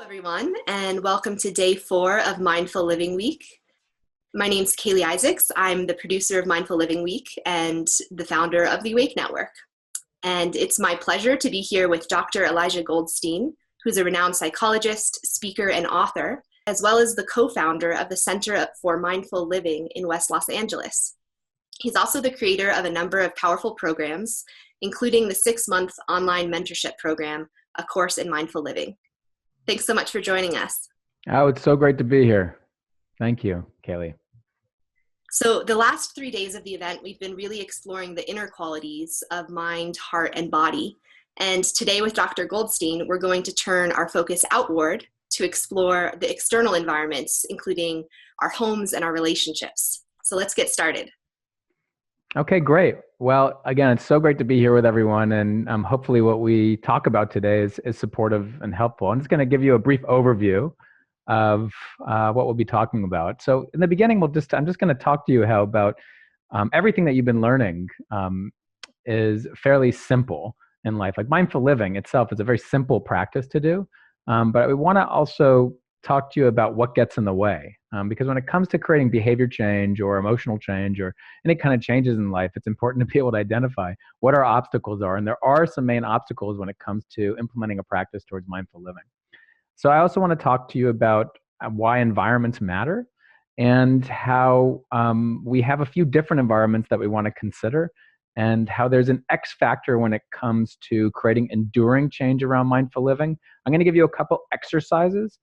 Everyone, and welcome to day 4 of Mindful Living Week. My name's Kaylee Isaacs. I'm the producer of Mindful Living Week and the founder of the Awake Network. And it's my pleasure to be here with Dr. Elisha Goldstein, who's a renowned psychologist, speaker, and author, as well as the co-founder of the Center for Mindful Living in West Los Angeles. He's also the creator of a number of powerful programs, including the 6-month online mentorship program, A Course in Mindful Living. Thanks so much for joining us. Oh, it's so great to be here. Thank you, Kaylee. So the last 3 days of the event, we've been really exploring the inner qualities of mind, heart, and body. And today with Dr. Goldstein, we're going to turn our focus outward to explore the external environments, including our homes and our relationships. So let's get started. Okay, great. Well, again, it's so great to be here with everyone. And hopefully what we talk about today is supportive and helpful. I'm just going to give you a brief overview of what we'll be talking about. So in the beginning, I'm just going to talk to you how about everything that you've been learning is fairly simple in life. Like mindful living itself is a very simple practice to do. But we want to also talk to you about what gets in the way. Because when it comes to creating behavior change or emotional change or any kind of changes in life, it's important to be able to identify what our obstacles are. And there are some main obstacles when it comes to implementing a practice towards mindful living. So I also want to talk to you about why environments matter and how we have a few different environments that we want to consider and how there's an X factor when it comes to creating enduring change around mindful living. I'm going to give you a couple exercises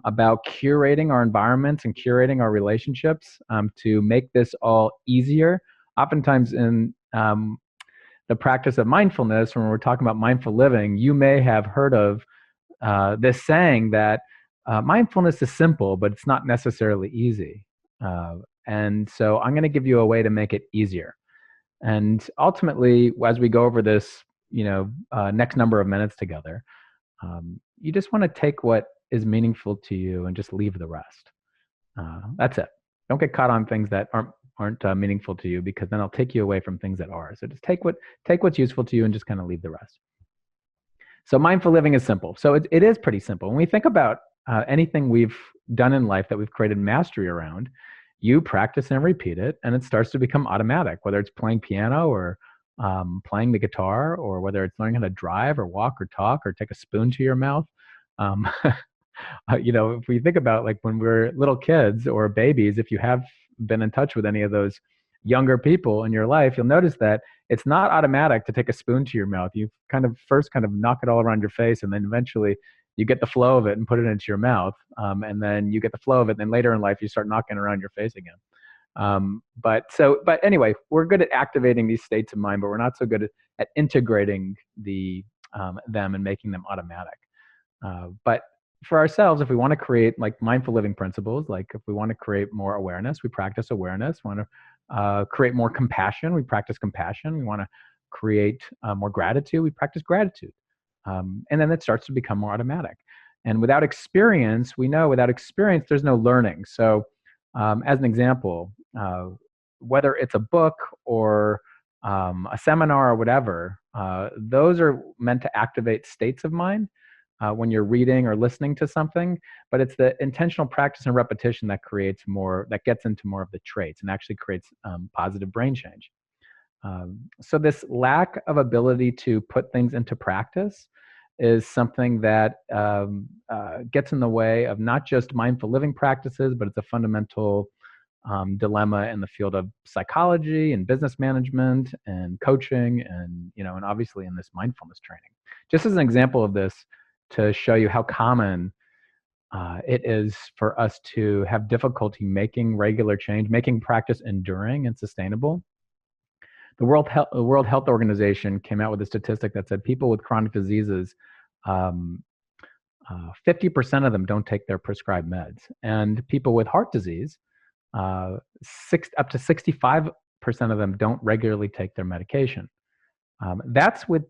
about curating our environments and curating our relationships to make this all easier. Oftentimes in the practice of mindfulness, when we're talking about mindful living, you may have heard of this saying that mindfulness is simple, but it's not necessarily easy. And so I'm going to give you a way to make it easier. And ultimately, as we go over this, next number of minutes together, you just want to take what is meaningful to you and just leave the rest. That's it. Don't get caught on things that aren't meaningful to you, because then I'll take you away from things that are. So just take what's useful to you and just kind of leave the rest. So mindful living is simple. So it is pretty simple. When we think about anything we've done in life that we've created mastery around, you practice and repeat it, and it starts to become automatic, whether it's playing piano or playing the guitar, or whether it's learning how to drive or walk or talk or take a spoon to your mouth. If we think about like when we're little kids or babies, if you have been in touch with any of those younger people in your life, you'll notice that it's not automatic to take a spoon to your mouth. You first knock it all around your face, and then eventually you get the flow of it and put it into your mouth. And then you get the flow of it, and then later in life you start knocking around your face again. But anyway, we're good at activating these states of mind, but we're not so good at integrating them and making them automatic. But for ourselves, if we want to create like mindful living principles, like if we want to create more awareness, we practice awareness. We want to create more compassion, we practice compassion. We want to create more gratitude, we practice gratitude. And then it starts to become more automatic. And without experience, there's no learning. So as an example, whether it's a book or a seminar or whatever, those are meant to activate states of mind when you're reading or listening to something, but it's the intentional practice and repetition that gets into more of the traits and actually creates positive brain change. So this lack of ability to put things into practice is something that gets in the way of not just mindful living practices, but it's a fundamental dilemma in the field of psychology and business management and coaching and obviously in this mindfulness training. Just as an example of this, to show you how common it is for us to have difficulty making regular change, making practice enduring and sustainable. The World Health Organization came out with a statistic that said people with chronic diseases, 50% of them don't take their prescribed meds. And people with heart disease, up to 65% of them don't regularly take their medication. That's with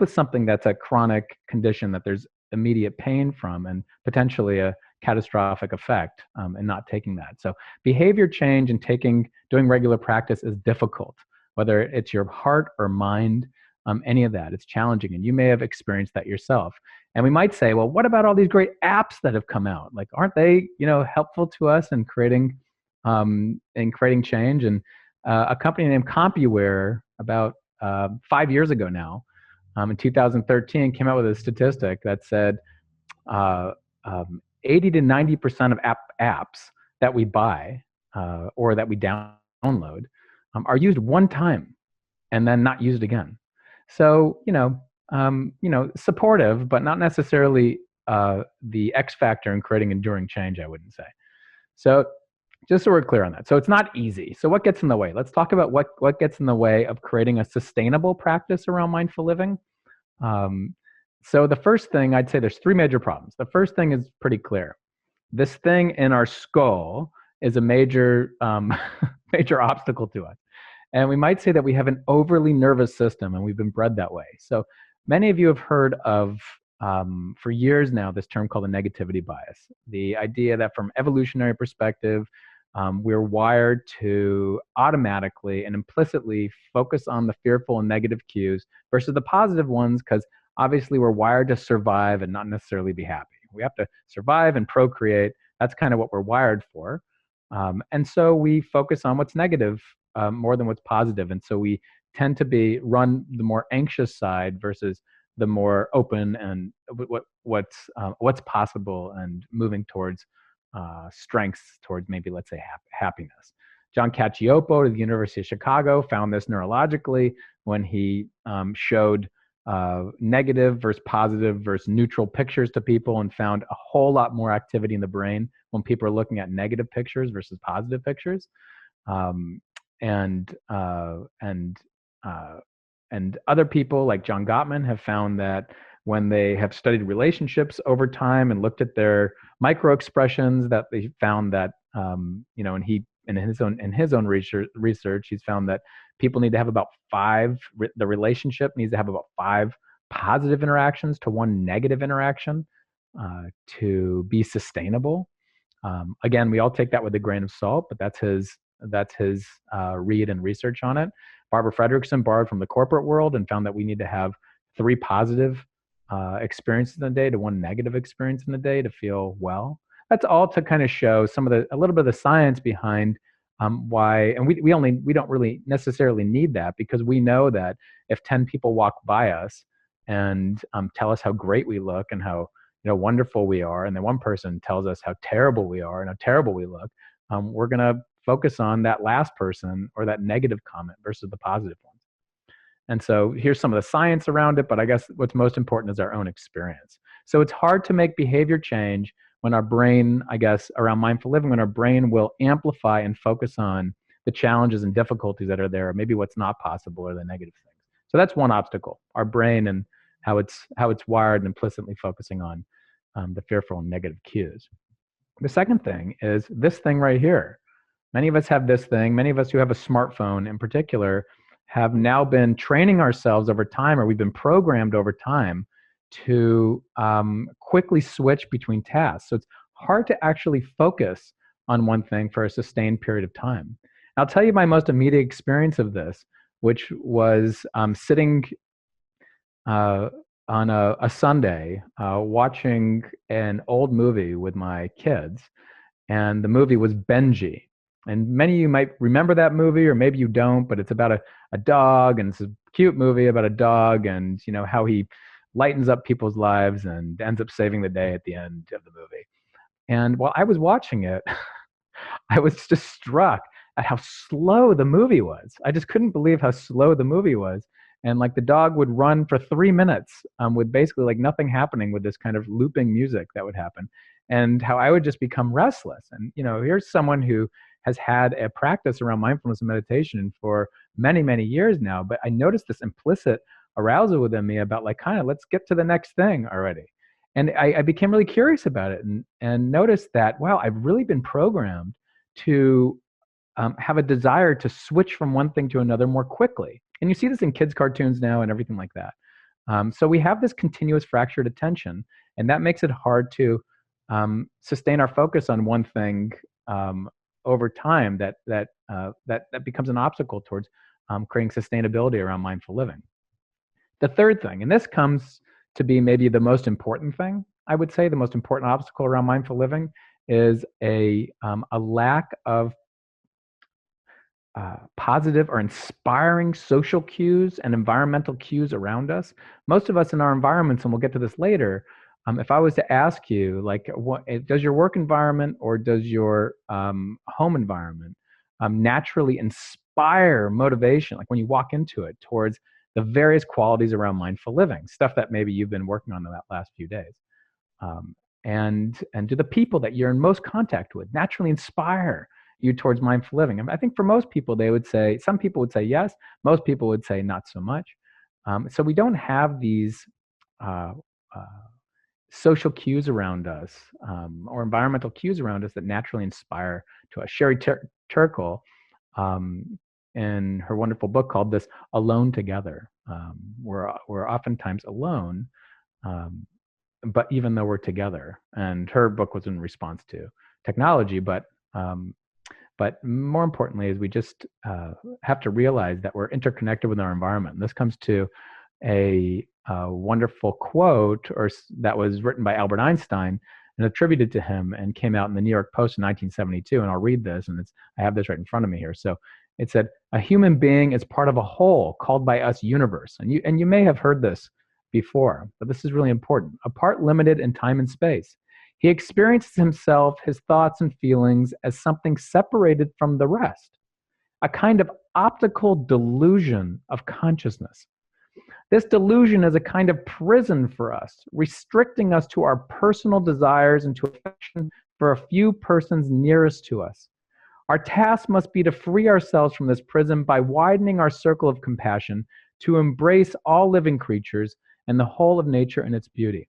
something that's a chronic condition that there's immediate pain from and potentially a catastrophic effect in not taking that. So behavior change and doing regular practice is difficult, whether it's your heart or mind, any of that. It's challenging, and you may have experienced that yourself. And we might say, well, what about all these great apps that have come out? Like, aren't they, helpful to us in creating change? And a company named CompuWare about 5 years ago now, in 2013, came out with a statistic that said uh, 80 to 90% of apps that we buy or that we download are used one time and then not used again. So, supportive, but not necessarily the X factor in creating enduring change, I wouldn't say. So just so we're clear on that. So it's not easy. So what gets in the way? Let's talk about what gets in the way of creating a sustainable practice around mindful living. Um, so the first thing, I'd say there's three major problems. The first thing is pretty clear. This thing in our skull is a major major obstacle to us. And we might say that we have an overly nervous system, and we've been bred that way. So many of you have heard of, for years now, this term called the negativity bias. The idea that from evolutionary perspective, we're wired to automatically and implicitly focus on the fearful and negative cues versus the positive ones, because obviously we're wired to survive and not necessarily be happy. We have to survive and procreate. That's kind of what we're wired for. And so we focus on what's negative more than what's positive. And so we tend to run the more anxious side versus the more open and what's possible and moving towards strengths, towards maybe, let's say, happiness. John Cacioppo of the University of Chicago found this neurologically when he showed negative versus positive versus neutral pictures to people, and found a whole lot more activity in the brain when people are looking at negative pictures versus positive pictures. Um, and uh, and uh, and other people like John Gottman have found that when they have studied relationships over time and looked at their micro expressions, that they found that and he in his own research, he's found that people need to have about the relationship needs to have about 5 positive interactions to 1 negative interaction to be sustainable. Again, we all take that with a grain of salt, but that's his read and research on it. Barbara Fredrickson borrowed from the corporate world and found that we need to have 3 positive experiences in a day to 1 negative experience in a day to feel well. That's all to kind of show a little bit of the science behind why, and we don't really necessarily need that, because we know that if 10 people walk by us and tell us how great we look and how wonderful we are, and then one person tells us how terrible we are and how terrible we look, we're going to focus on that last person or that negative comment versus the positive one. And so here's some of the science around it, but I guess what's most important is our own experience. So it's hard to make behavior change when our brain, I guess, around mindful living, when our brain will amplify and focus on the challenges and difficulties that are there, maybe what's not possible or the negative things. So that's one obstacle, our brain and how it's wired and implicitly focusing on the fearful and negative cues. The second thing is this thing right here. Many of us have this thing. Many of us who have a smartphone in particular have now been training ourselves over time, or we've been programmed over time to quickly switch between tasks. So it's hard to actually focus on one thing for a sustained period of time. And I'll tell you my most immediate experience of this, which was sitting on a Sunday watching an old movie with my kids, and the movie was Benji. And many of you might remember that movie, or maybe you don't, but it's about a dog, and it's a cute movie about a dog and how he lightens up people's lives and ends up saving the day at the end of the movie. And while I was watching it, I was just struck at how slow the movie was. I just couldn't believe how slow the movie was. And like the dog would run for 3 minutes with basically like nothing happening, with this kind of looping music that would happen, and how I would just become restless. And here's someone who has had a practice around mindfulness and meditation for many, many years now, but I noticed this implicit arousal within me about like, kind of, let's get to the next thing already. And I became really curious about it, and noticed that, wow, I've really been programmed to have a desire to switch from one thing to another more quickly. And you see this in kids' cartoons now and everything like that. So we have this continuous fractured attention, and that makes it hard to sustain our focus on one thing over time. That becomes an obstacle towards creating sustainability around mindful living. The third thing, and this comes to be maybe the most important thing. I would say the most important obstacle around mindful living is a lack of positive or inspiring social cues and environmental cues around us. Most of us in our environments, and we'll get to this later, if I was to ask you, like, does your work environment or does your home environment naturally inspire motivation, like when you walk into it, towards the various qualities around mindful living, stuff that maybe you've been working on the last few days? Um, and do the people that you're in most contact with naturally inspire you towards mindful living? I think for most people, they would say, some people would say yes, most people would say not so much. So we don't have these uh, uh, social cues around us, or environmental cues around us that naturally inspire to us. Sherry Turkle, in her wonderful book called this Alone Together, we're oftentimes alone, um, but even though we're together. And her book was in response to technology, um, but more importantly is we just have to realize that we're interconnected with our environment. And this comes to a wonderful quote that was written by Albert Einstein and attributed to him and came out in the New York Post in 1972. And I'll read this, and I have this right in front of me here. So it said, "A human being is part of a whole called by us universe." And you may have heard this before, but this is really important. A part limited in time and space. He experiences himself, his thoughts and feelings as something separated from the rest, a kind of optical delusion of consciousness. This delusion is a kind of prison for us, restricting us to our personal desires and to affection for a few persons nearest to us. Our task must be to free ourselves from this prison by widening our circle of compassion to embrace all living creatures and the whole of nature and its beauty.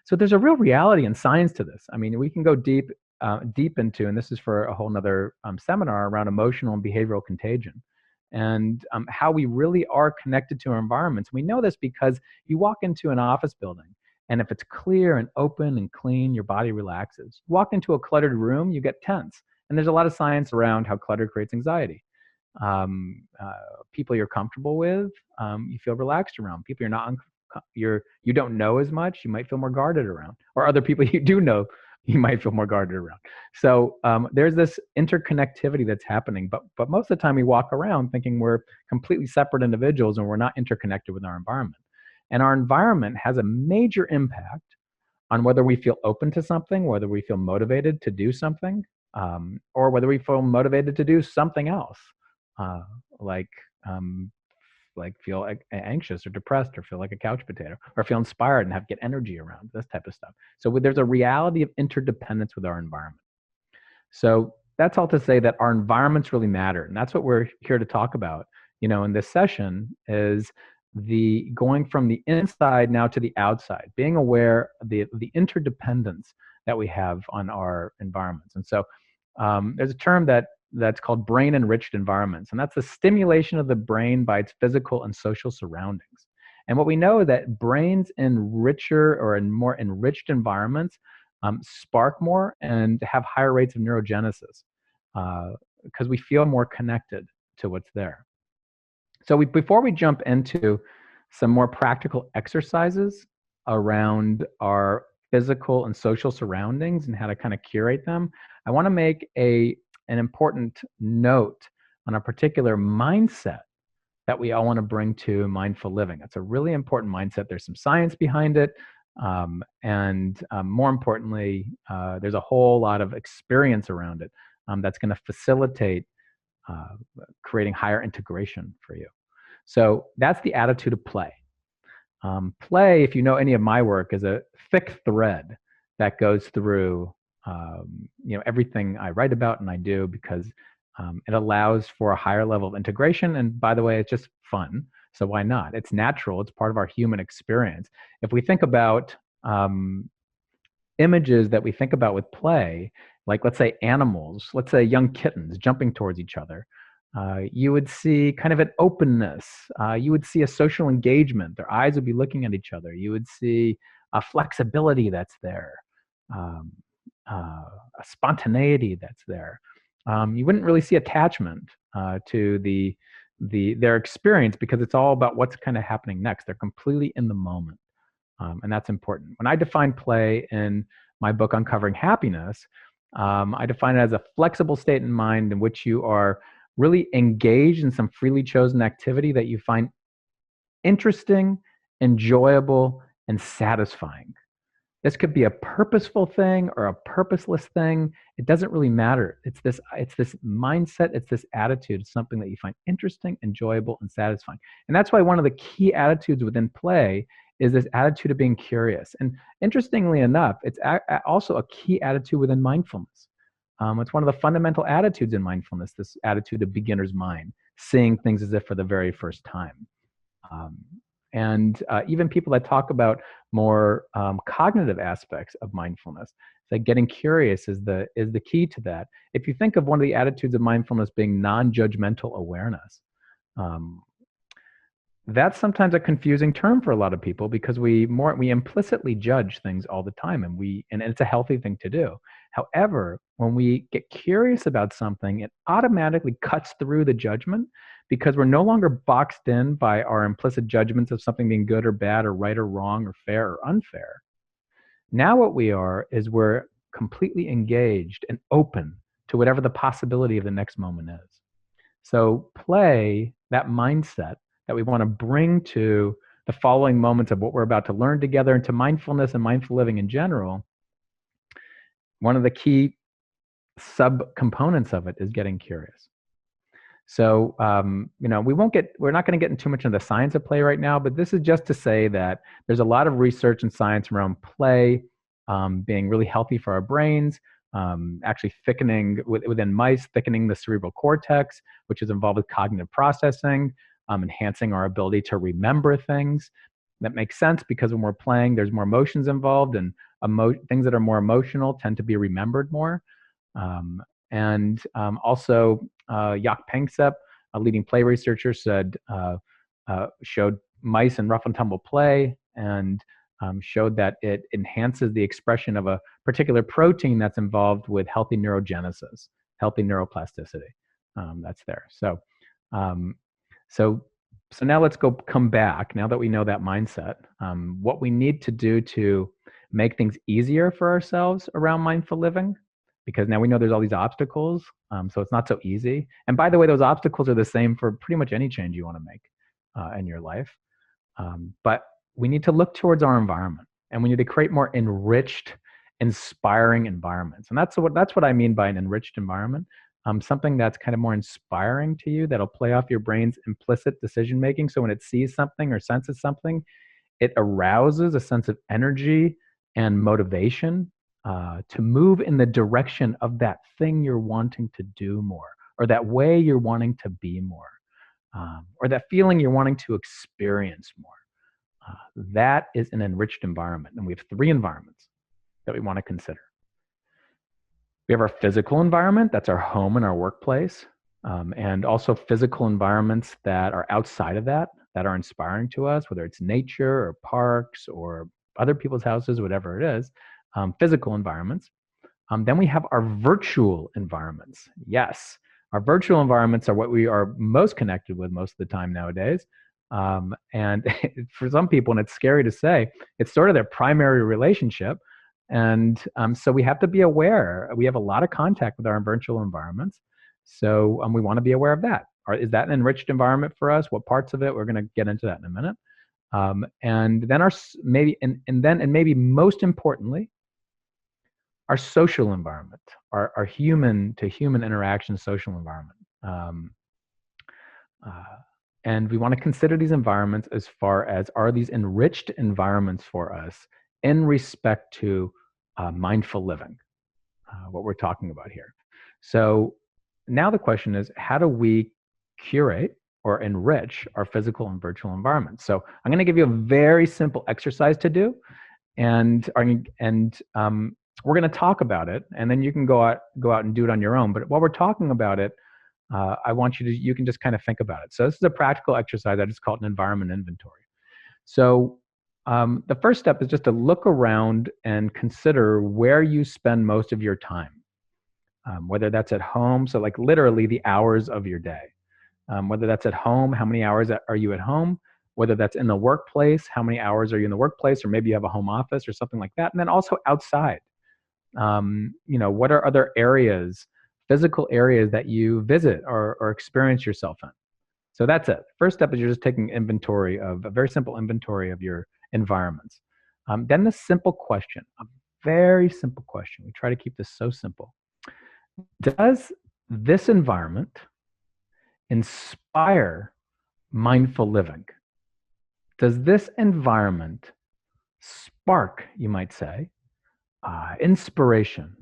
So there's a real reality and science to this. I mean, we can go deep into, and this is for a whole nother seminar around emotional and behavioral contagion, and how we really are connected to our environments. We know this because you walk into an office building, and if it's clear and open and clean, your body relaxes. You walk into a cluttered room, you get tense. And there's a lot of science around how clutter creates anxiety. People you're comfortable with, you feel relaxed around. People you don't know as much, you might feel more guarded around. Or other people you do know, you might feel more guarded around. So there's this interconnectivity that's happening. But most of the time we walk around thinking we're completely separate individuals and we're not interconnected with our environment. And our environment has a major impact on whether we feel open to something, whether we feel motivated to do something, or whether we feel motivated to do something else, uh, like feel anxious or depressed or feel like a couch potato or feel inspired and get energy around this type of stuff. So there's a reality of interdependence with our environment. So that's all to say that our environments really matter. And that's what we're here to talk about, in this session, is the going from the inside now to the outside, being aware of the interdependence that we have on our environments. And so there's a term that's called brain enriched environments, and that's the stimulation of the brain by its physical and social surroundings. And what we know is that brains in richer or in more enriched environments spark more and have higher rates of neurogenesis because we feel more connected to what's there. So before we jump into some more practical exercises around our physical and social surroundings and how to kind of curate them, I want to make an important note on a particular mindset that we all want to bring to mindful living. It's a really important mindset. There's some science behind it. And more importantly, there's a whole lot of experience around it that's going to facilitate creating higher integration for you. So that's the attitude of play. Play, if you know any of my work, is a thick thread that goes through everything I write about and I do, because it allows for a higher level of integration. And by the way, it's just fun. So why not? It's natural. It's part of our human experience. If we think about images that we think about with play, like let's say animals, let's say young kittens jumping towards each other, you would see kind of an openness. You would see a social engagement. Their eyes would be looking at each other. You would see a flexibility that's there, a spontaneity that's there. You wouldn't really see attachment to their experience, because it's all about what's kind of happening next. They're completely in the moment. And that's important. When I define play in my book, Uncovering Happiness, I define it as a flexible state in mind in which you are really engaged in some freely chosen activity that you find interesting, enjoyable, and satisfying. This could be a purposeful thing or a purposeless thing. It doesn't really matter. It's this mindset, it's this attitude, it's something that you find interesting, enjoyable, and satisfying. And that's why one of the key attitudes within play is this attitude of being curious. And interestingly enough, it's also a key attitude within mindfulness. It's one of the fundamental attitudes in mindfulness, this attitude of beginner's mind, seeing things as if for the very first time. Um, and even people that talk about more cognitive aspects of mindfulness, like getting curious is the key to that. If you think of one of the attitudes of mindfulness being non-judgmental awareness, um, that's sometimes a confusing term for a lot of people because we implicitly judge things all the time, and it's a healthy thing to do. However, when we get curious about something, it automatically cuts through the judgment because we're no longer boxed in by our implicit judgments of something being good or bad or right or wrong or fair or unfair. Now what we are is we're completely engaged and open to whatever the possibility of the next moment is. So play, that mindset that we want to bring to the following moments of what we're about to learn together, and to mindfulness and mindful living in general, one of the key subcomponents of it is getting curious. So, we're not going to get into too much into the science of play right now, but this is just to say that there's a lot of research and science around play being really healthy for our brains, actually thickening within mice, thickening the cerebral cortex, which is involved with cognitive processing, enhancing our ability to remember things. That makes sense because when we're playing, there's more emotions involved, and things that are more emotional tend to be remembered more. Also, Jaak Panksepp, a leading play researcher, showed mice in rough and tumble play and showed that it enhances the expression of a particular protein that's involved with healthy neurogenesis, healthy neuroplasticity. That's there. So now let's come back. Now that we know that mindset, what we need to do to make things easier for ourselves around mindful living, because now we know there's all these obstacles, so it's not so easy. And by the way, those obstacles are the same for pretty much any change you want to make in your life. But we need to look towards our environment, and we need to create more enriched, inspiring environments. And that's what I mean by an enriched environment. Something that's kind of more inspiring to you, that'll play off your brain's implicit decision making. So when it sees something or senses something, it arouses a sense of energy and motivation to move in the direction of that thing you're wanting to do more, or that way you're wanting to be more, or that feeling you're wanting to experience more. That is an enriched environment. And we have 3 environments that we want to consider. We have our physical environment, that's our home and our workplace, and also physical environments that are outside of that are inspiring to us, whether it's nature or parks or other people's houses, whatever it is, physical environments. Then we have our virtual environments. Yes, our virtual environments are what we are most connected with most of the time nowadays. And for some people, and it's scary to say, it's sort of their primary relationship. And so we have to be aware. We have a lot of contact with our virtual environments. So we want to be aware of that. Is that an enriched environment for us? What parts of it? We're going to get into that in a minute. And then maybe most importantly, our social environment, our human to human interaction social environment. And we want to consider these environments as far as, are these enriched environments for us in respect to mindful living, what we're talking about here. So now the question is, how do we curate or enrich our physical and virtual environments? So I'm going to give you a very simple exercise to do, and we're going to talk about it, and then you can go out and do it on your own. But while we're talking about it, I want you can just kind of think about it. So this is a practical exercise. I just call it an environment inventory. So the first step is just to look around and consider where you spend most of your time, whether that's at home, so like literally the hours of your day. Whether that's at home, how many hours are you at home? whether that's in the workplace, how many hours are you in the workplace, or maybe you have a home office or something like that. And then also outside, what are other areas, physical areas that you visit or experience yourself in? So that's it. First step is you're just taking inventory of a very simple inventory of your environments. Then the simple question, a very simple question. We try to keep this so simple. Does this environment inspire mindful living? Does this environment spark, you might say, inspiration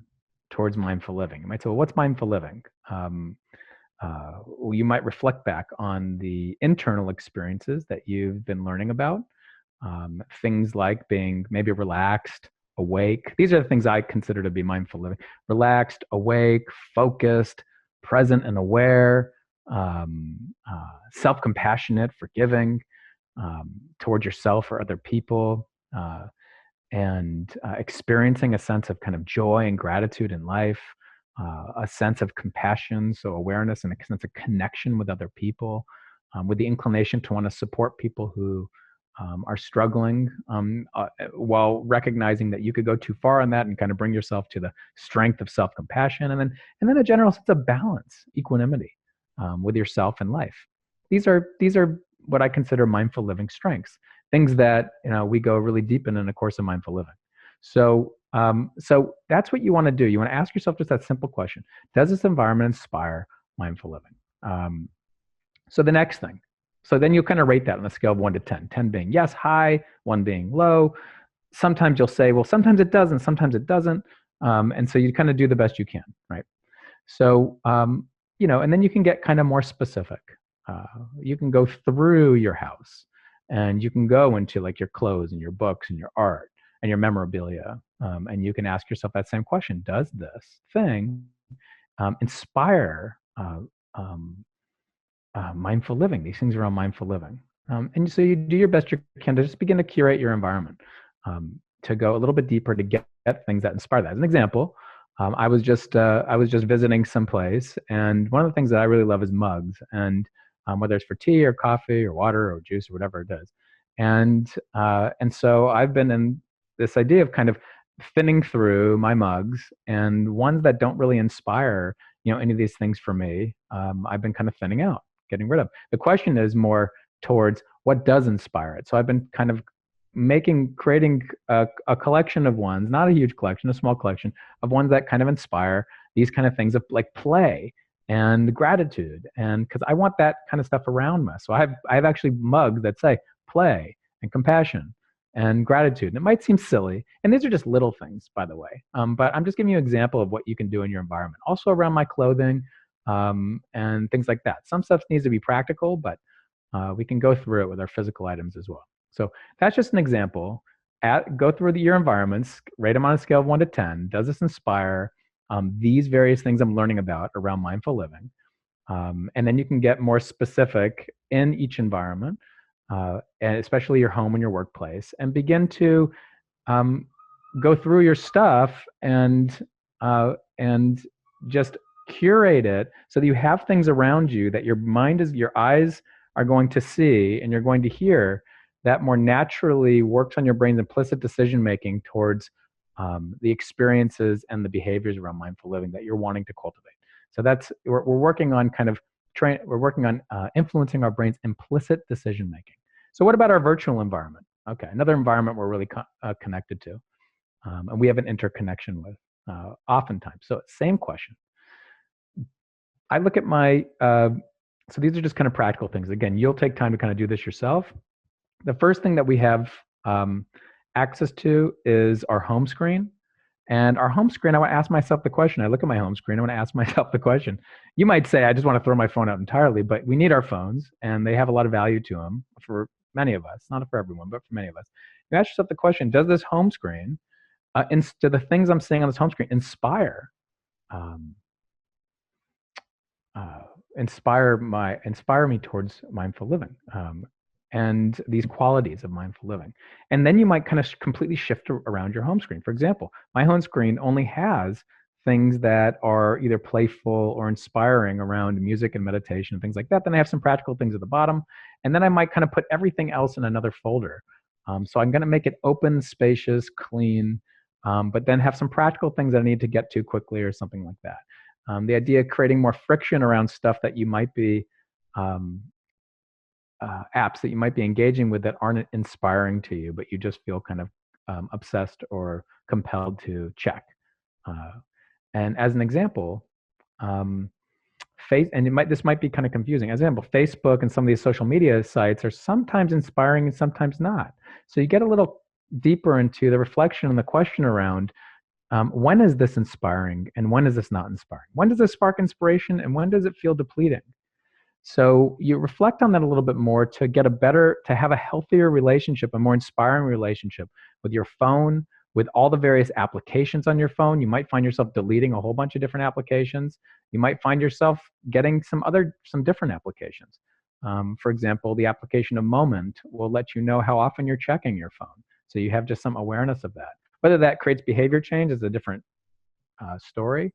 towards mindful living? You might say, well, what's mindful living? You might reflect back on the internal experiences that you've been learning about. Things like being maybe relaxed, awake. These are the things I consider to be mindful living. Relaxed, awake, focused, present and aware, self-compassionate, forgiving towards yourself or other people, and experiencing a sense of kind of joy and gratitude in life, a sense of compassion, so awareness and a sense of connection with other people, with the inclination to want to support people who are struggling, while recognizing that you could go too far on that and kind of bring yourself to the strength of self-compassion, and then a general sense of balance, equanimity with yourself and life. These are what I consider mindful living strengths, things that we go really deep in a course of mindful living. So that's what you want to do. You want to ask yourself just that simple question: does this environment inspire mindful living? So the next thing. So then you kind of rate that on a scale of 1 to 10. 10 being yes, high, 1 being low. Sometimes you'll say, well, sometimes it does, and sometimes it doesn't. And so you kind of do the best you can, right? So, and then you can get kind of more specific. You can go through your house, and you can go into like your clothes and your books and your art and your memorabilia. And you can ask yourself that same question: does this thing inspire mindful living? These things around mindful living. And so you do your best you can to just begin to curate your environment, to go a little bit deeper to get things that inspire that. As an example, I was just visiting someplace, and one of the things that I really love is mugs, and whether it's for tea or coffee or water or juice or whatever it is. And so I've been in this idea of kind of thinning through my mugs, and ones that don't really inspire any of these things for me, I've been kind of thinning out, getting rid of. The question is more towards what does inspire it. So I've been kind of creating a collection of ones, not a huge collection, a small collection of ones that kind of inspire these kind of things of like play and gratitude, and because I want that kind of stuff around me. So I have actually mugs that say play and compassion and gratitude. And it might seem silly, and these are just little things, by the way, but I'm just giving you an example of what you can do in your environment. Also around my clothing, and things like that. Some stuff needs to be practical, but we can go through it with our physical items as well. So that's just an example. Go through your environments, rate them on a scale of 1 to 10. Does this inspire these various things I'm learning about around mindful living? And then you can get more specific in each environment, and especially your home and your workplace, and begin to go through your stuff and just curate it so that you have things around you that your eyes are going to see and you're going to hear, that more naturally works on your brain's implicit decision making towards the experiences and the behaviors around mindful living that you're wanting to cultivate. So we're working on influencing our brain's implicit decision making. So what about our virtual environment? Okay, another environment we're really connected to, and we have an interconnection with oftentimes. So same question. I look at so these are just kind of practical things. Again, you'll take time to kind of do this yourself. The first thing that we have access to is our home screen. And our home screen, I want to ask myself the question. I look at my home screen, I want to ask myself the question. You might say, I just want to throw my phone out entirely, but we need our phones, and they have a lot of value to them for many of us, not for everyone, but for many of us. You ask yourself the question: does this home screen, do the things I'm seeing on this home screen inspire me towards mindful living, and these qualities of mindful living? And then you might kind of completely shift around your home screen. For example, my home screen only has things that are either playful or inspiring around music and meditation and things like that. Then I have some practical things at the bottom. And then I might kind of put everything else in another folder. So I'm going to make it open, spacious, clean, but then have some practical things that I need to get to quickly or something like that. The idea of creating more friction around stuff that you might be um, apps that you might be engaging with that aren't inspiring to you, but you just feel kind of obsessed or compelled to check. Uh, and as an example, um, this might be kind of confusing. As an example, Facebook and some of these social media sites are sometimes inspiring and sometimes not. So you get a little deeper into the reflection and the question around when is this inspiring and when is this not inspiring? When does this spark inspiration and when does it feel depleting? So you reflect on that a little bit more to have a healthier relationship, a more inspiring relationship with your phone, with all the various applications on your phone. You might find yourself deleting a whole bunch of different applications. You might find yourself getting some different applications. For example, the application of Moment will let you know how often you're checking your phone. So you have just some awareness of that. Whether that creates behavior change is a different story.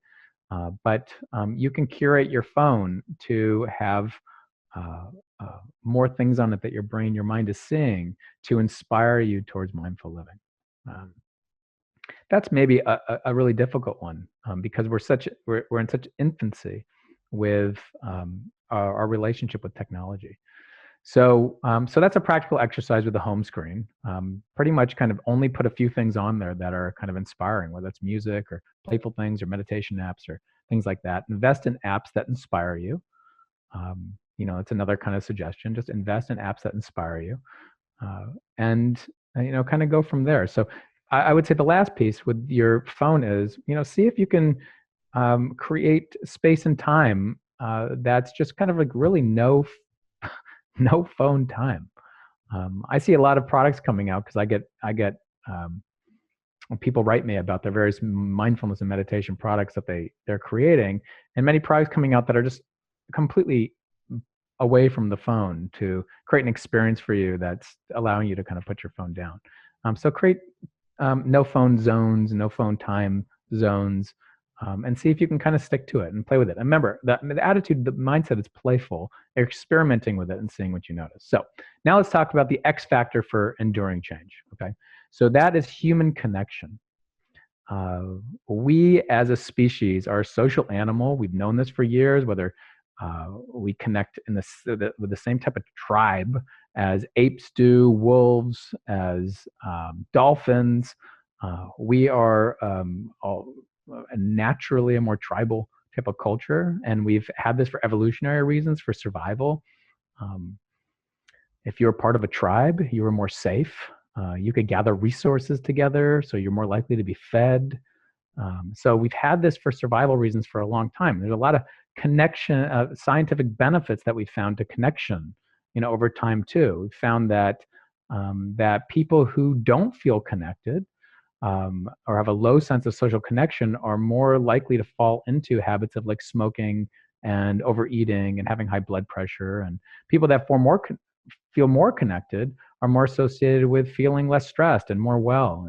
But you can curate your phone to have uh, more things on it that your mind is seeing to inspire you towards mindful living. Um, that's maybe a really difficult one because we're in such infancy with our relationship with technology. So that's a practical exercise with the home screen. Pretty much kind of only put a few things on there that are kind of inspiring, whether it's music or playful things or meditation apps or things like that. Invest in apps that inspire you. It's another kind of suggestion. Just invest in apps that inspire you, and kind of go from there. So I would say the last piece with your phone is, see if you can create space and time that's just kind of like really no phone time. I see a lot of products coming out because I get people write me about their various mindfulness and meditation products that they're creating, and many products coming out that are just completely away from the phone to create an experience for you that's allowing you to kind of put your phone down. So create no phone zones, no phone time zones, and see if you can kind of stick to it and play with it. And remember, the attitude, the mindset is playful. You're experimenting with it and seeing what you notice. So now let's talk about the X factor for enduring change. Okay, so that is human connection. We as a species are a social animal. We've known this for years, whether we connect with the same type of tribe as apes do, wolves, as dolphins. We are all naturally a more tribal type of culture, and we've had this for evolutionary reasons, for survival. Um, if you're part of a tribe, you were more safe. You could gather resources together, so you're more likely to be fed. So we've had this for survival reasons for a long time. There's a lot of connection, scientific benefits that we found to connection, over time too. We've found that that people who don't feel connected or have a low sense of social connection are more likely to fall into habits of like smoking and overeating and having high blood pressure. And people that feel more connected are more associated with feeling less stressed and more well.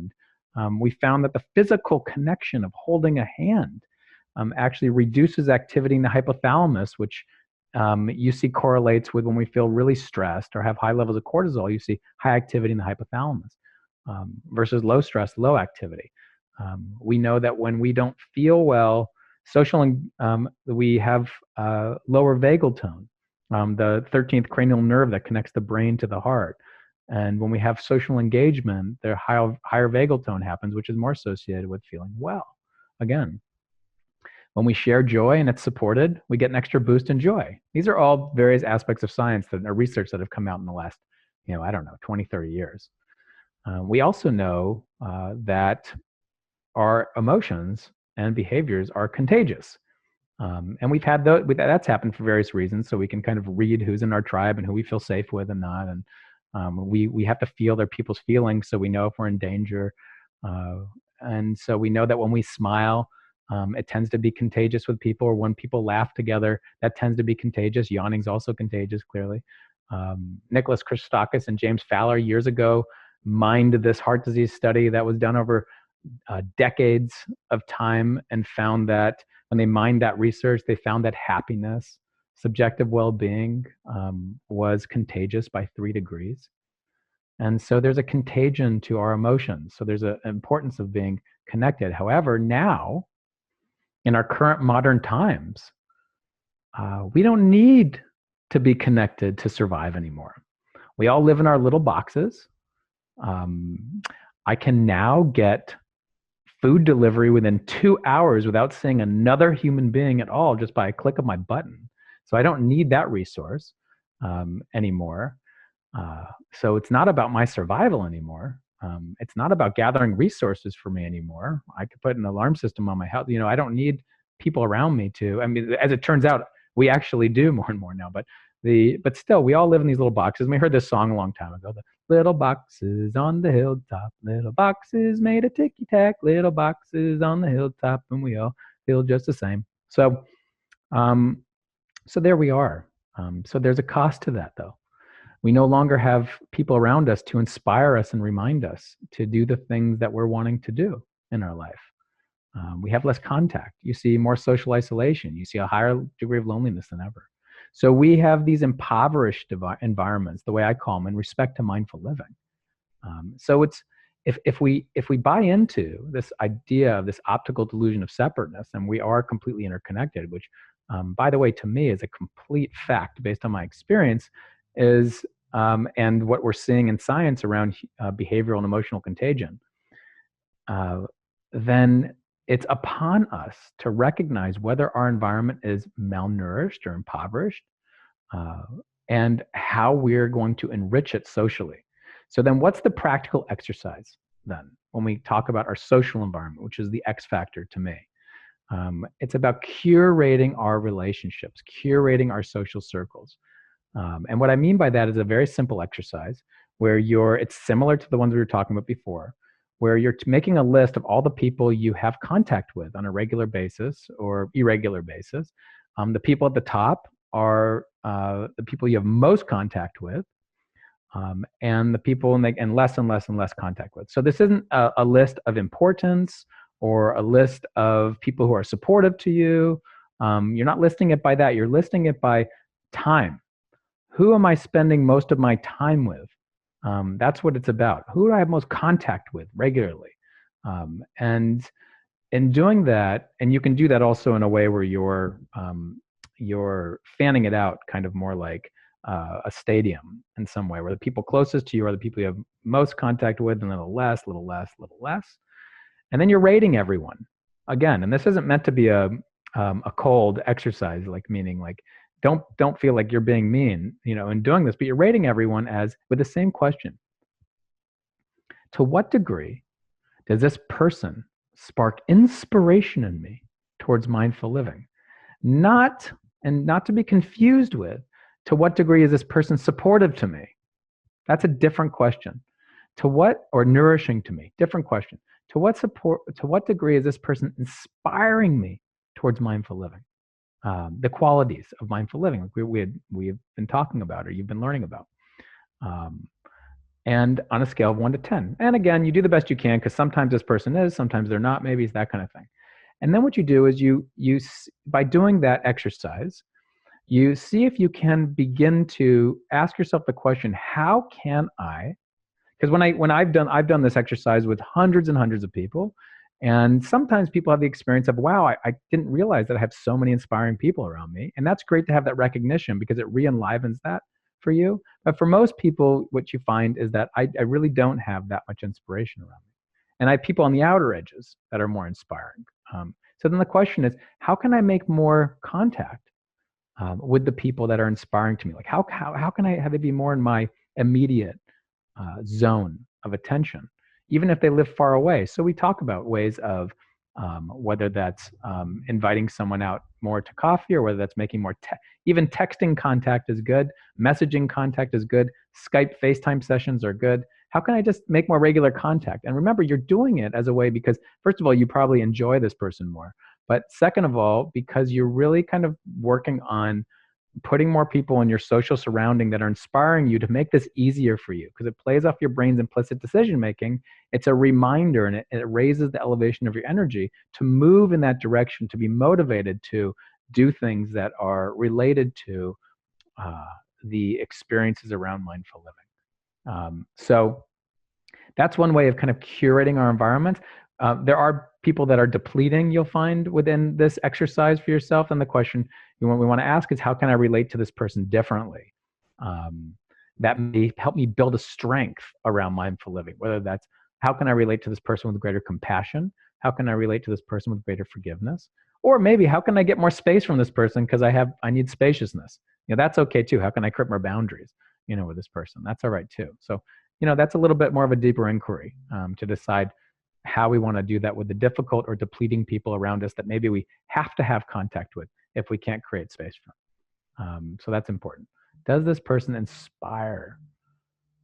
And we found that the physical connection of holding a hand actually reduces activity in the hypothalamus, which you see correlates with when we feel really stressed or have high levels of cortisol. You see high activity in the hypothalamus versus low stress, low activity. We know that when we don't feel well, we have lower vagal tone, the 13th cranial nerve that connects the brain to the heart. And when we have social engagement, the higher vagal tone happens, which is more associated with feeling well. Again, when we share joy and it's supported, we get an extra boost in joy. These are all various aspects of science that are research that have come out in the last, 20, 30 years. We also know that our emotions and behaviors are contagious. And we've had that's happened for various reasons. So we can kind of read who's in our tribe and who we feel safe with and not. And we have to feel their people's feelings so we know if we're in danger. And so we know that when we smile, it tends to be contagious with people, or when people laugh together, that tends to be contagious. Yawning is also contagious, clearly. Nicholas Christakis and James Fowler years ago mined this heart disease study that was done over decades of time and found that when they mined that research, they found that happiness, subjective well-being, was contagious by 3 degrees. And so there's a contagion to our emotions. So there's an importance of being connected. However, now in our current modern times, we don't need to be connected to survive anymore. We all live in our little boxes. I can now get food delivery within 2 hours without seeing another human being at all, just by a click of my button. So I don't need that resource anymore. So it's not about my survival anymore. It's not about gathering resources for me anymore. I could put an alarm system on my house. I don't need people around me to. I mean, as it turns out, we actually do more and more now. But still, we all live in these little boxes. And we heard this song a long time ago. The little boxes on the hilltop, little boxes made of ticky tack, little boxes on the hilltop, and we all feel just the same. So, so there we are. So there's a cost to that, though. We no longer have people around us to inspire us and remind us to do the things that we're wanting to do in our life. We have less contact. You see more social isolation. You see a higher degree of loneliness than ever. So we have these impoverished environments, the way I call them, in respect to mindful living. So it's if we buy into this idea of this optical delusion of separateness, and we are completely interconnected, which, by the way, to me is a complete fact based on my experience, is and what we're seeing in science around behavioral and emotional contagion, then it's upon us to recognize whether our environment is malnourished or impoverished, and how we're going to enrich it socially. So then what's the practical exercise then when we talk about our social environment, which is the X factor to me? It's about curating our relationships, curating our social circles. And what I mean by that is a very simple exercise where it's similar to the ones we were talking about before, where you're making a list of all the people you have contact with on a regular basis or irregular basis. The people at the top are the people you have most contact with, and the people and less and less and less contact with. So this isn't a list of importance or a list of people who are supportive to you. You're not listing it by that. You're listing it by time. Who am I spending most of my time with? That's what it's about. Who do I have most contact with regularly? And in doing that, and you can do that also in a way where you're fanning it out, kind of more like a stadium in some way, where the people closest to you are the people you have most contact with, and a little less, little less, little less. And then you're rating everyone again. And this isn't meant to be a cold exercise, like meaning like, don't feel like you're being mean, in doing this, but you're rating everyone with the same question. To what degree does this person spark inspiration in me towards mindful living? Not to be confused with, to what degree is this person supportive to me? That's a different question. Or nourishing to me? Different question. To what degree is this person inspiring me towards mindful living? The qualities of mindful living, like we've been talking about, or you've been learning about, and on a scale of 1 to 10. And again, you do the best you can, because sometimes this person is, sometimes they're not. Maybe it's that kind of thing. And then what you do is you by doing that exercise, you see if you can begin to ask yourself the question: how can I? Because when I've done this exercise with hundreds and hundreds of people. And sometimes people have the experience of, wow, I didn't realize that I have so many inspiring people around me. And that's great to have that recognition, because it re-enlivens that for you. But for most people, what you find is that I really don't have that much inspiration around me. And I have people on the outer edges that are more inspiring. So then the question is, how can I make more contact with the people that are inspiring to me? Like how can I have it be more in my immediate zone of attention, even if they live far away? So we talk about ways of whether that's inviting someone out more to coffee, or whether that's making more, even texting contact is good. Messaging contact is good. Skype, FaceTime sessions are good. How can I just make more regular contact? And remember, you're doing it as a way because, first of all, you probably enjoy this person more. But second of all, because you're really kind of working on putting more people in your social surrounding that are inspiring you to make this easier for you, because it plays off your brain's implicit decision making. It's a reminder, and it raises the elevation of your energy to move in that direction, to be motivated to do things that are related to uh, the experiences around mindful living. So that's one way of kind of curating our environment. There are people that are depleting, you'll find, within this exercise for yourself. And the question we want to ask is, how can I relate to this person differently? Um, that may help me build a strength around mindful living, whether that's, how can I relate to this person with greater compassion? How can I relate to this person with greater forgiveness? Or maybe, how can I get more space from this person because I need spaciousness? That's okay too. How can I create more boundaries, with this person? That's all right too. So that's a little bit more of a deeper inquiry to decide how we want to do that with the difficult or depleting people around us that maybe we have to have contact with if we can't create space for them. So that's important. Does this person inspire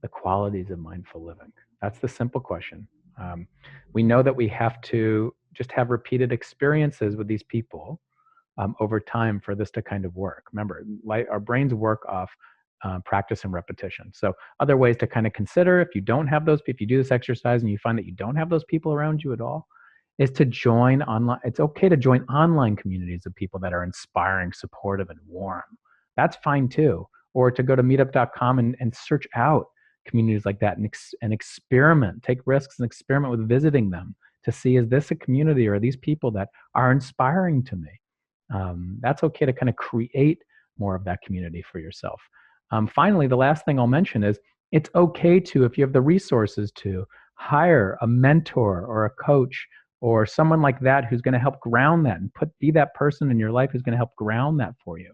the qualities of mindful living? That's the simple question. We know that we have to just have repeated experiences with these people over time for this to kind of work. Remember, our brains work off practice and repetition. So other ways to kind of consider, if you don't have those, if you do this exercise and you find that you don't have those people around you at all, is to join online. It's okay to join online communities of people that are inspiring, supportive, and warm. That's fine too. Or to go to meetup.com and search out communities like that and experiment, take risks and experiment with visiting them to see, is this a community or are these people that are inspiring to me? That's okay to kind of create more of that community for yourself. Finally, the last thing I'll mention is, it's okay to, if you have the resources, to hire a mentor or a coach or someone like that who's going to help ground that and be that person in your life who's going to help ground that for you.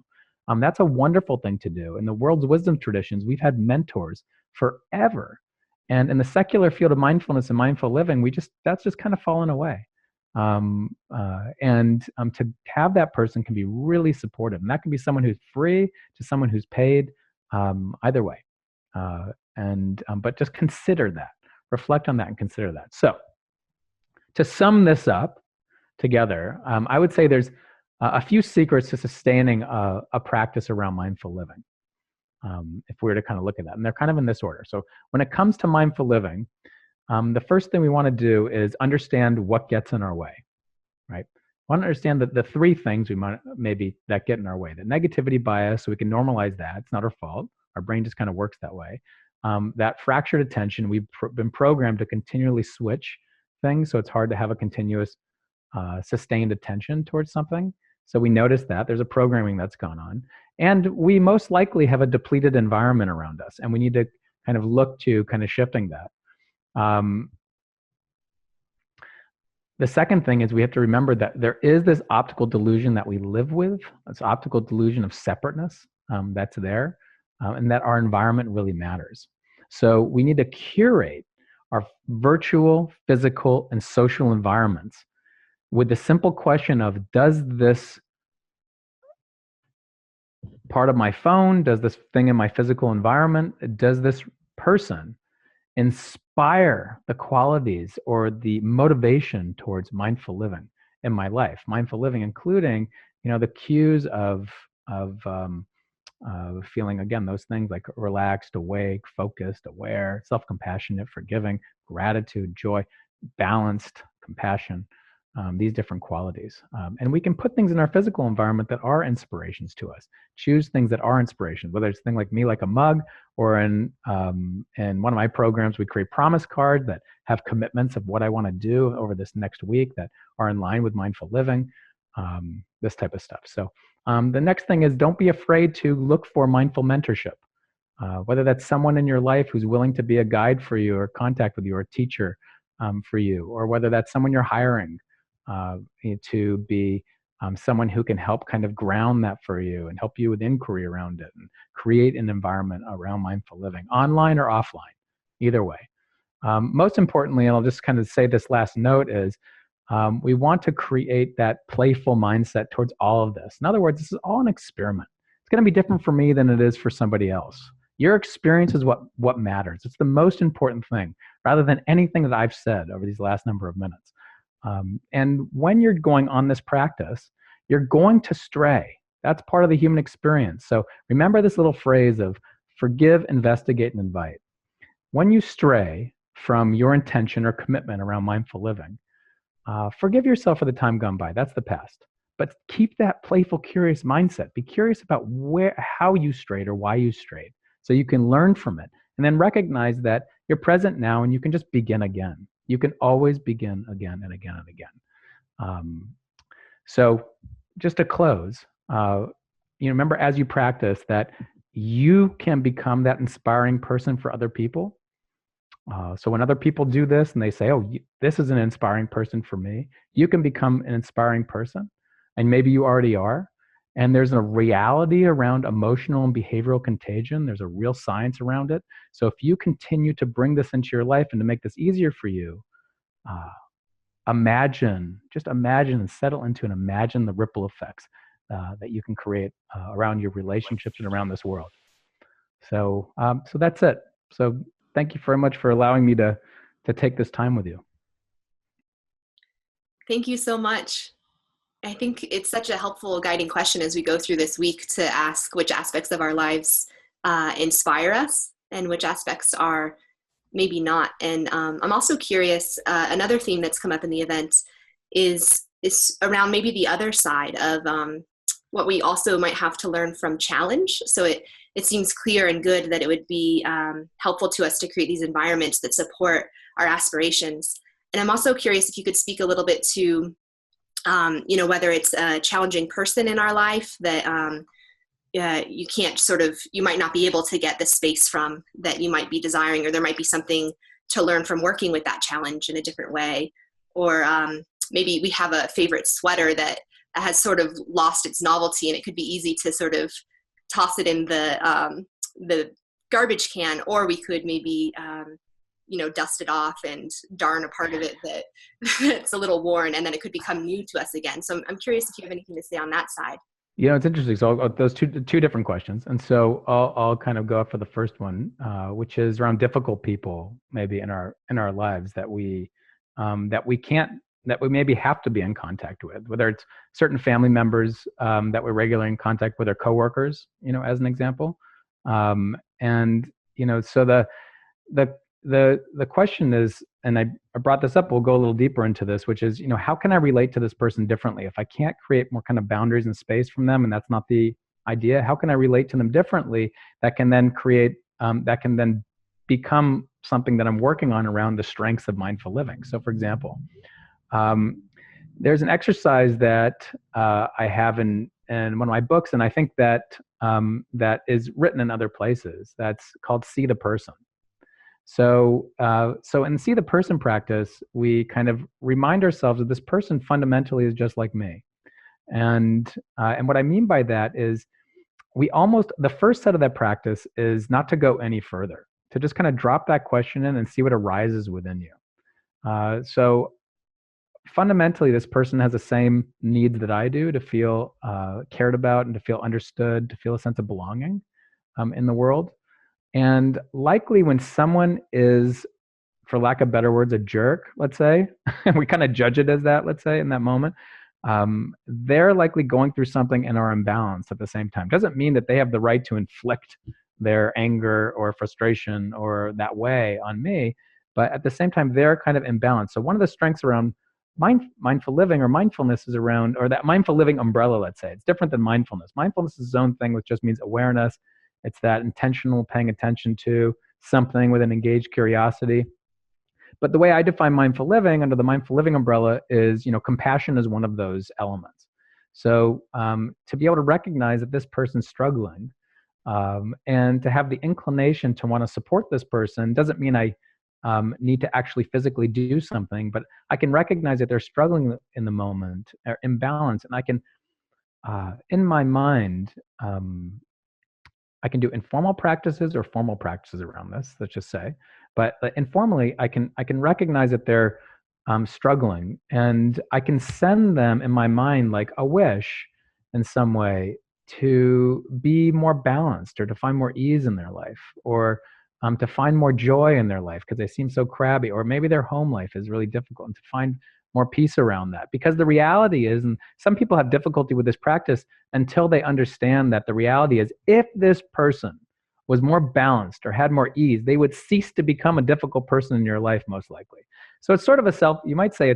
That's a wonderful thing to do. In the world's wisdom traditions, we've had mentors forever. And in the secular field of mindfulness and mindful living, that's just kind of fallen away. To have that person can be really supportive. And that can be someone who's free to someone who's paid, either way. But just consider that, reflect on that and consider that. So to sum this up together, I would say there's a few secrets to sustaining a practice around mindful living. If we were to kind of look at that, and they're kind of in this order. So when it comes to mindful living, the first thing we want to do is understand what gets in our way, right? We want to understand that the three things that get in our way: the negativity bias, so we can normalize that. It's not our fault. Our brain just kind of works that way. That fractured attention, we've been programmed to continually switch things, so it's hard to have a continuous, sustained attention towards something. So we notice that there's a programming that's gone on. And we most likely have a depleted environment around us, and we need to kind of look to kind of shifting that. The second thing is, we have to remember that there is this optical delusion that we live with, this optical delusion of separateness that's there, and that our environment really matters. So we need to curate our virtual, physical, and social environments with the simple question of, does this part of my phone, does this thing in my physical environment, does this person inspire the qualities or the motivation towards mindful living in my life? Mindful living, including, the cues of feeling, again, those things like relaxed, awake, focused, aware, self-compassionate, forgiving, gratitude, joy, balanced, compassion, these different qualities. And we can put things in our physical environment that are inspirations to us. Choose things that are inspirations, whether it's a thing like me, like a mug, or in one of my programs, we create promise cards that have commitments of what I want to do over this next week that are in line with mindful living, this type of stuff. So the next thing is, don't be afraid to look for mindful mentorship. Whether that's someone in your life who's willing to be a guide for you or contact with you, or a teacher for you, or whether that's someone you're hiring to be someone who can help kind of ground that for you and help you with inquiry around it and create an environment around mindful living, online or offline, either way. Most importantly, and I'll just kind of say this last note, is we want to create that playful mindset towards all of this. In other words, this is all an experiment. It's going to be different for me than it is for somebody else. Your experience is what matters. It's the most important thing, rather than anything that I've said over these last number of minutes. And when you're going on this practice, you're going to stray. That's part of the human experience. So remember this little phrase of forgive, investigate, and invite. When you stray from your intention or commitment around mindful living, forgive yourself for the time gone by. That's the past. But keep that playful, curious mindset. Be curious about how you strayed or why you strayed, so you can learn from it. And then recognize that you're present now, and you can just begin again. You can always begin again and again and again. Um, so, just to close, remember as you practice that you can become that inspiring person for other people. So when other people do this and they say, "Oh, this is an inspiring person for me," you can become an inspiring person, and maybe you already are. And there's a reality around emotional and behavioral contagion. There's a real science around it. So if you continue to bring this into your life and to make this easier for you, uh, just imagine and settle into and imagine the ripple effects that you can create around your relationships and around this world. So that's it. So thank you very much for allowing me to take this time with you. Thank you so much. I think it's such a helpful guiding question as we go through this week to ask which aspects of our lives inspire us and which aspects are maybe not. And I'm also curious, another theme that's come up in the event is around maybe the other side of what we also might have to learn from challenge. So it seems clear and good that it would be helpful to us to create these environments that support our aspirations. And I'm also curious if you could speak a little bit to, whether it's a challenging person in our life that you might not be able to get the space from that you might be desiring, or there might be something to learn from working with that challenge in a different way. Or maybe we have a favorite sweater that has sort of lost its novelty, and it could be easy to sort of toss it in the garbage can, or we could maybe dust it off and darn a part of it that it's a little worn, and then it could become new to us again. So I'm curious if you have anything to say on that side. It's interesting. So those two different questions, and so I'll kind of go up for the first one, which is around difficult people, maybe in our lives that we maybe have to be in contact with, whether it's certain family members that we're regularly in contact with, or coworkers, as an example, and so the question is, and I brought this up, we'll go a little deeper into this, which is, how can I relate to this person differently? If I can't create more kind of boundaries and space from them, and that's not the idea, how can I relate to them differently that can then become something that I'm working on around the strengths of mindful living? So for example, there's an exercise that I have in one of my books, and I think that that is written in other places, that's called See the Person. So in See the Person practice, we kind of remind ourselves that this person fundamentally is just like me. And what I mean by that is the first set of that practice is not to go any further, to just kind of drop that question in and see what arises within you. So fundamentally, this person has the same needs that I do, to feel cared about and to feel understood, to feel a sense of belonging in the world. And likely when someone is, for lack of better words, a jerk, let's say, and we kind of judge it as that, let's say, in that moment, they're likely going through something and are imbalanced at the same time. Doesn't mean that they have the right to inflict their anger or frustration or that way on me, but at the same time, they're kind of imbalanced. So one of the strengths around mindful living or mindfulness is around, or that mindful living umbrella, let's say, it's different than mindfulness. Mindfulness is its own thing, which just means awareness. It's that intentional paying attention to something with an engaged curiosity. But the way I define mindful living under the mindful living umbrella is, compassion is one of those elements. So to be able to recognize that this person's struggling, and to have the inclination to want to support this person doesn't mean I need to actually physically do something, but I can recognize that they're struggling in the moment, or imbalance, and I can, in my mind, I can do informal practices or formal practices around this, let's just say. But informally, I can recognize that they're struggling, and I can send them in my mind like a wish in some way to be more balanced, or to find more ease in their life, or to find more joy in their life because they seem so crabby, or maybe their home life is really difficult, and to find more peace around that. Because the reality is, and some people have difficulty with this practice until they understand that the reality is, if this person was more balanced or had more ease, they would cease to become a difficult person in your life, most likely. So it's sort of a self, you might say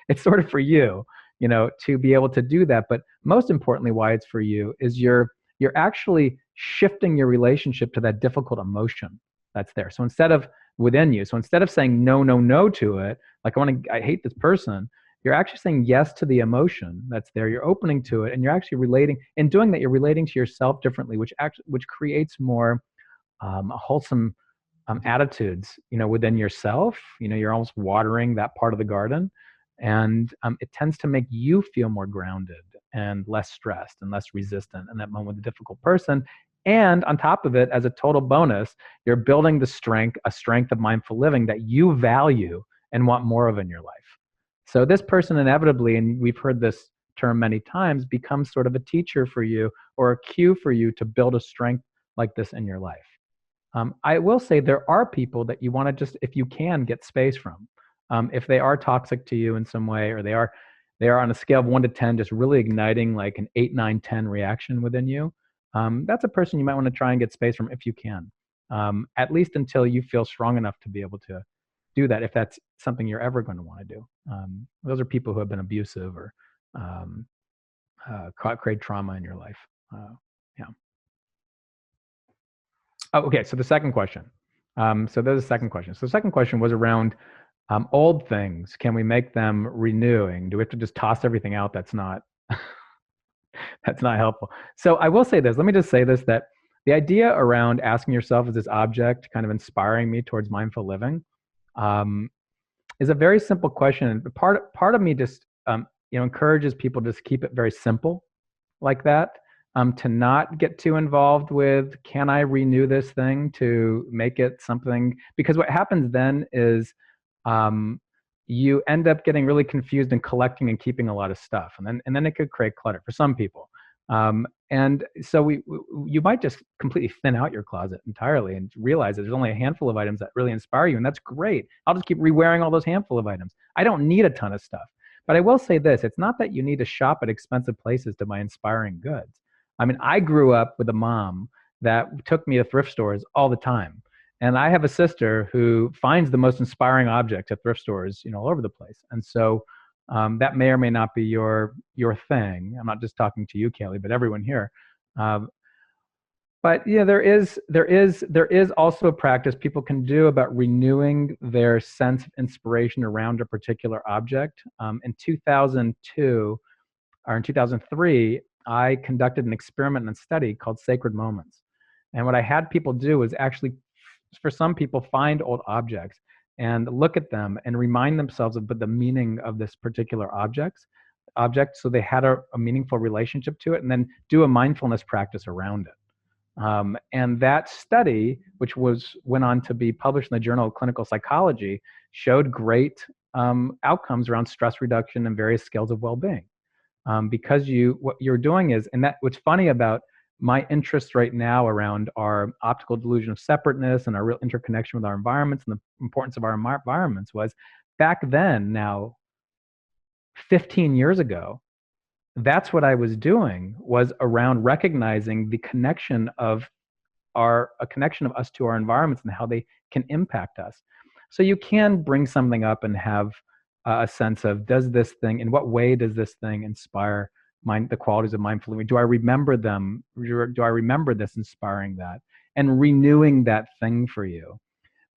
it's sort of for you, to be able to do that. But most importantly, why it's for you is you're actually shifting your relationship to that difficult emotion that's there. So instead of within you, so instead of saying no, no, no to it, like I hate this person, you're actually saying yes to the emotion that's there. You're opening to it, and you're actually relating. In doing that, you're relating to yourself differently, which creates more wholesome attitudes, within yourself. You're almost watering that part of the garden, and it tends to make you feel more grounded and less stressed and less resistant in that moment with a difficult person. And on top of it, as a total bonus, you're building a strength of mindful living that you value and want more of in your life. So this person inevitably, and we've heard this term many times, becomes sort of a teacher for you or a cue for you to build a strength like this in your life. I will say there are people that you want to just, if you can, get space from. If they are toxic to you in some way, or they are on a scale of 1 to 10, just really igniting like an 8, 9, 10 reaction within you. That's a person you might want to try and get space from if you can, at least until you feel strong enough to be able to do that, if that's something you're ever going to want to do. Those are people who have been abusive or create trauma in your life. Yeah. Oh, okay. So the second question. So there's a second question. So the second question was around old things. Can we make them renewing? Do we have to just toss everything out that's not that's not helpful? So I will say this. Let me just say this, that the idea around asking yourself, is this object kind of inspiring me towards mindful living? Is a very simple question. And part of me just encourages people to just keep it very simple like that. To not get too involved with, can I renew this thing to make it something? Because what happens then is you end up getting really confused and collecting and keeping a lot of stuff. And then it could create clutter for some people. And so you might just completely thin out your closet entirely and realize that there's only a handful of items that really inspire you. And that's great. I'll just keep re-wearing all those handful of items. I don't need a ton of stuff. But I will say this, it's not that you need to shop at expensive places to buy inspiring goods. I mean, I grew up with a mom that took me to thrift stores all the time. And I have a sister who finds the most inspiring objects at thrift stores, all over the place. And so that may or may not be your thing. I'm not just talking to you, Kaylee, but everyone here. But yeah, there is also a practice people can do about renewing their sense of inspiration around a particular object. In 2002 or in 2003, I conducted an experiment and study called Sacred Moments. And what I had people do is actually, for some people, find old objects and look at them and remind themselves of the meaning of this particular object, so they had a meaningful relationship to it, and then do a mindfulness practice around it. And that study, which went on to be published in the Journal of Clinical Psychology, showed great outcomes around stress reduction and various scales of well-being. Because what you're doing is, and that what's funny about my interest right now around our optical delusion of separateness and our real interconnection with our environments and the importance of our environments was, back then, now 15 years ago, that's what I was doing, was around recognizing the connection of a connection of us to our environments and how they can impact us. So you can bring something up and have a sense of, in what way does this thing inspire the qualities of mindful living? Do I remember them? Do I remember this inspiring that and renewing that thing for you?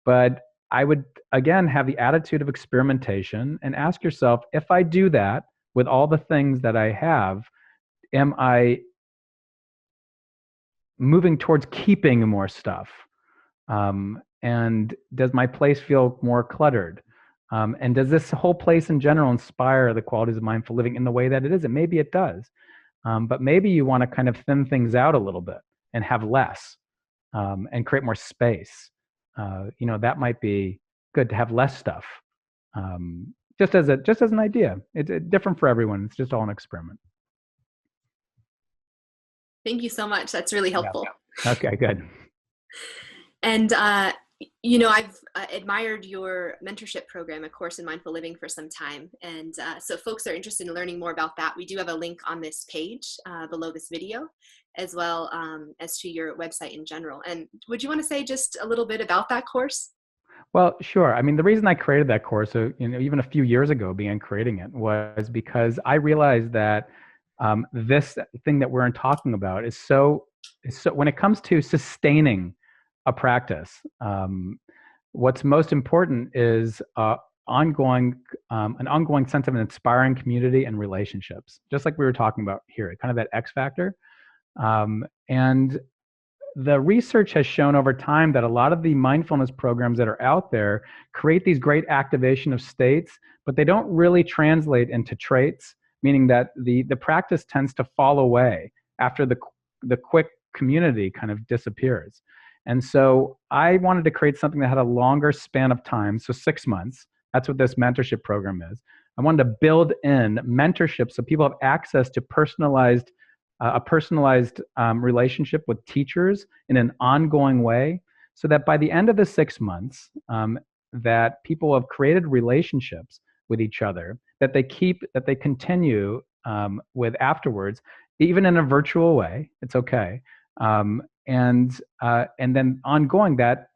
But I would, again, have the attitude of experimentation and ask yourself, if I do that with all the things that I have, am I moving towards keeping more stuff? And does my place feel more cluttered? And does this whole place in general inspire the qualities of mindful living in the way that it is? And maybe it does. But maybe you want to kind of thin things out a little bit and have less, and create more space. That might be good, to have less stuff. Just as an idea. It's different for everyone. It's just all an experiment. Thank you so much. That's really helpful. Yeah. Okay, good. And I've admired your mentorship program, A Course in Mindful Living, for some time. And so if folks are interested in learning more about that, we do have a link on this page below this video, as well as to your website in general. And would you want to say just a little bit about that course? Well, sure. I mean, the reason I created that course, even a few years ago, began creating it was because I realized that this thing that we're talking about is so. When it comes to sustaining a practice, what's most important is ongoing, an ongoing sense of an inspiring community and relationships, just like we were talking about here, kind of that X factor. And the research has shown over time that a lot of the mindfulness programs that are out there create these great activation of states, but they don't really translate into traits, meaning that the practice tends to fall away after the quick community kind of disappears. And so I wanted to create something that had a longer span of time, so 6 months. That's what this mentorship program is. I wanted to build in mentorship so people have access to a personalized relationship with teachers in an ongoing way, so that by the end of the 6 months, that people have created relationships with each other that they continue with afterwards, even in a virtual way. It's okay, and then ongoing that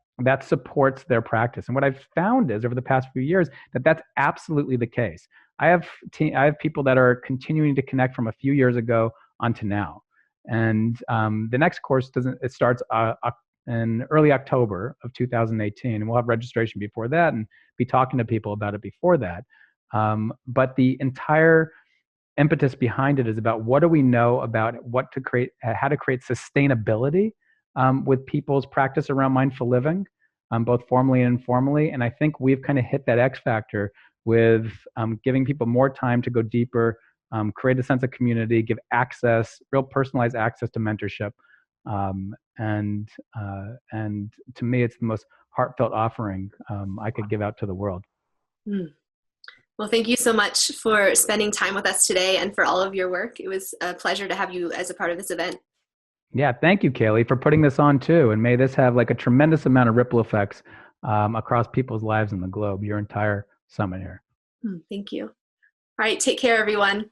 supports their practice. And what I've found is over the past few years that that's absolutely the case. I have people that are continuing to connect from a few years ago onto now. And the next course it starts in early October of 2018, and we'll have registration before that and be talking to people about it before that. But the entire impetus behind it is about what do we know about how to create sustainability with people's practice around mindful living, both formally and informally. And I think we've kind of hit that X factor with giving people more time to go deeper, create a sense of community, give access, real personalized access to mentorship. And to me, it's the most heartfelt offering I could give out to the world. Hmm. Well, thank you so much for spending time with us today and for all of your work. It was a pleasure to have you as a part of this event. Yeah, thank you, Kaylee, for putting this on too. And may this have like a tremendous amount of ripple effects across people's lives in the globe, your entire summit here. Thank you. All right, take care, everyone.